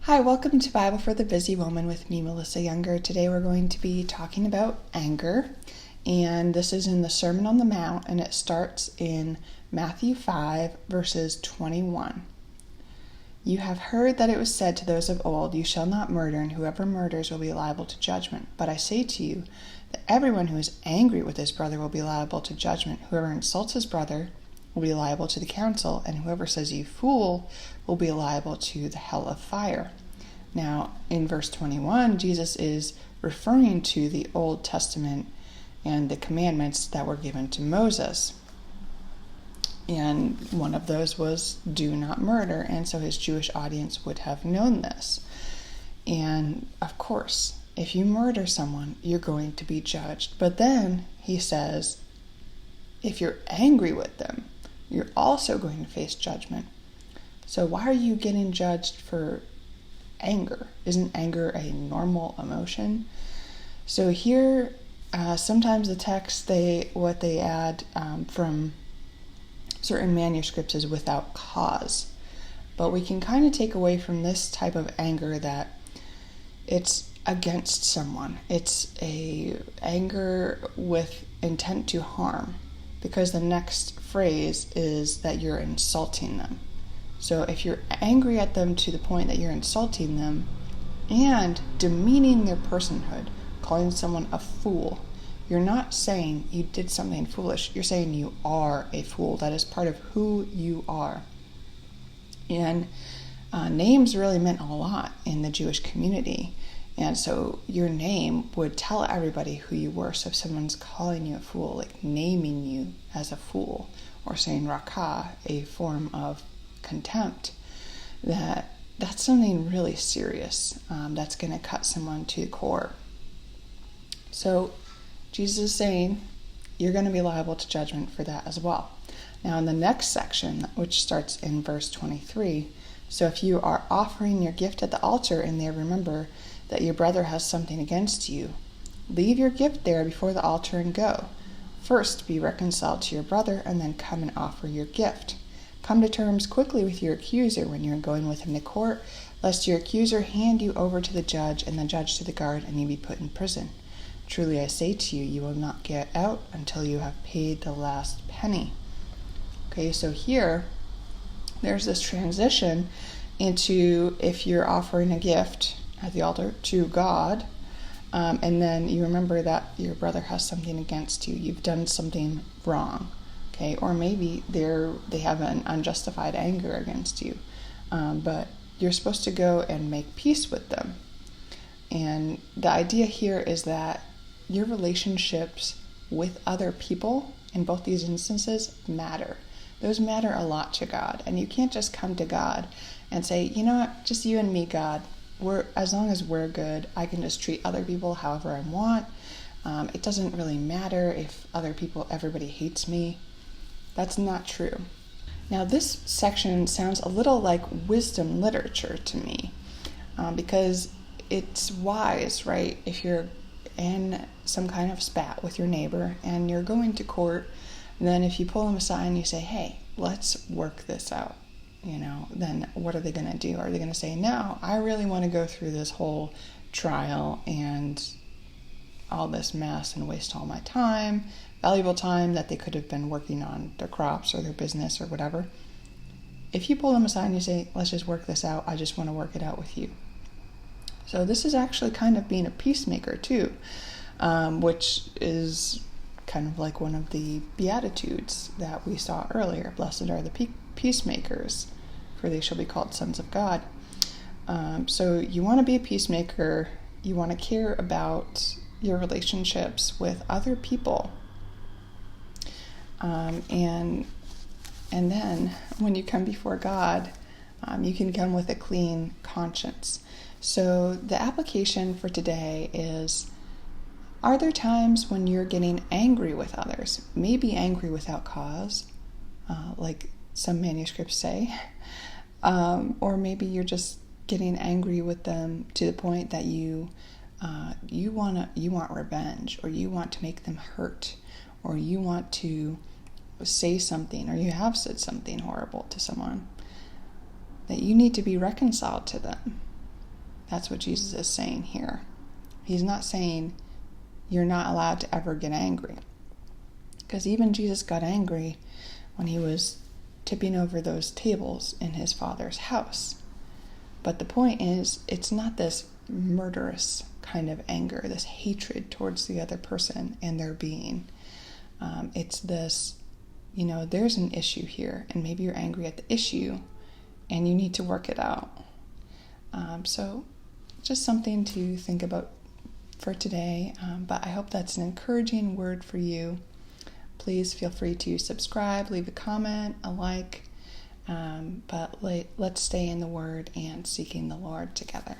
Hi, welcome to Bible for the Busy Woman with me, Melissa Younger. Today we're going to be talking about anger, and this is in the Sermon on the Mount, and it starts in Matthew 5, verses 21. You have heard that it was said to those of old, you shall not murder, and whoever murders will be liable to judgment. But I say to you that everyone who is angry with his brother will be liable to judgment. Whoever insults his brother will be liable to the council, and whoever says you fool will be liable to the hell of fire. Now, in verse 21, Jesus is referring to the Old Testament and the commandments that were given to Moses. And one of those was do not murder, and so his Jewish audience would have known this. And of course, if you murder someone, you're going to be judged. But then he says, if you're angry with them, you're also going to face judgment. So why are you getting judged for anger? Isn't anger a normal emotion? So here, sometimes the text, what they add from certain manuscripts is without cause. But we can kind of take away from this type of anger that it's against someone. It's a anger with intent to harm, because the next phrase is that you're insulting them. So if you're angry at them to the point that you're insulting them and demeaning their personhood, calling someone a fool, you're not saying you did something foolish. You're saying you are a fool. That is part of who you are. And names really meant a lot in the Jewish community. And so your name would tell everybody who you were. So if someone's calling you a fool, like naming you as a fool, or saying rakah, a form of contempt, that's something really serious that's going to cut someone to the core. So Jesus is saying you're going to be liable to judgment for that as well. Now in the next section, which starts in verse 23, so if you are offering your gift at the altar and there remember that your brother has something against you, leave your gift there before the altar and go. First be reconciled to your brother and then come and offer your gift. Come to terms quickly with your accuser when you're going with him to court, lest your accuser hand you over to the judge and the judge to the guard and you be put in prison. Truly I say to you, you will not get out until you have paid the last penny. Okay, so here, there's this transition into if you're offering a gift at the altar to God, and then you remember that your brother has something against you, you've done something wrong. Okay, or maybe they have an unjustified anger against you, but you're supposed to go and make peace with them. And the idea here is that your relationships with other people in both these instances matter. Those matter a lot to God, and you can't just come to God and say, you know what, just you and me, God. As long as we're good, I can just treat other people however I want. It doesn't really matter if everybody hates me. That's not true. Now, this section sounds a little like wisdom literature to me, because it's wise, right? If you're in some kind of spat with your neighbor and you're going to court, then if you pull them aside and you say, hey, let's work this out, then what are they going to do? Are they going to say, no, I really want to go through this whole trial and all this mess and waste all my time, valuable time that they could have been working on their crops or their business or whatever? If you pull them aside and you say, let's just work this out, I just want to work it out with you. So this is actually kind of being a peacemaker too, which is kind of like one of the Beatitudes that we saw earlier. Blessed are the peacemakers, for they shall be called sons of God. So you want to be a peacemaker. You want to care about your relationships with other people. And then when you come before God, you can come with a clean conscience. So the application for today is, are there times when you're getting angry with others? Maybe angry without cause, like some manuscripts say, or maybe you're just getting angry with them to the point that you want revenge, or you want to make them hurt, or you want to say something, or you have said something horrible to someone, that you need to be reconciled to them. That's what Jesus is saying here. He's not saying you're not allowed to ever get angry. Because even Jesus got angry when he was tipping over those tables in his Father's house. But the point is, it's not this murderous kind of anger, this hatred towards the other person and their being. It's this, there's an issue here, and maybe you're angry at the issue, and you need to work it out. So just something to think about for today, but I hope that's an encouraging word for you. Please feel free to subscribe, leave a comment, a like, but let's stay in the Word and seeking the Lord together.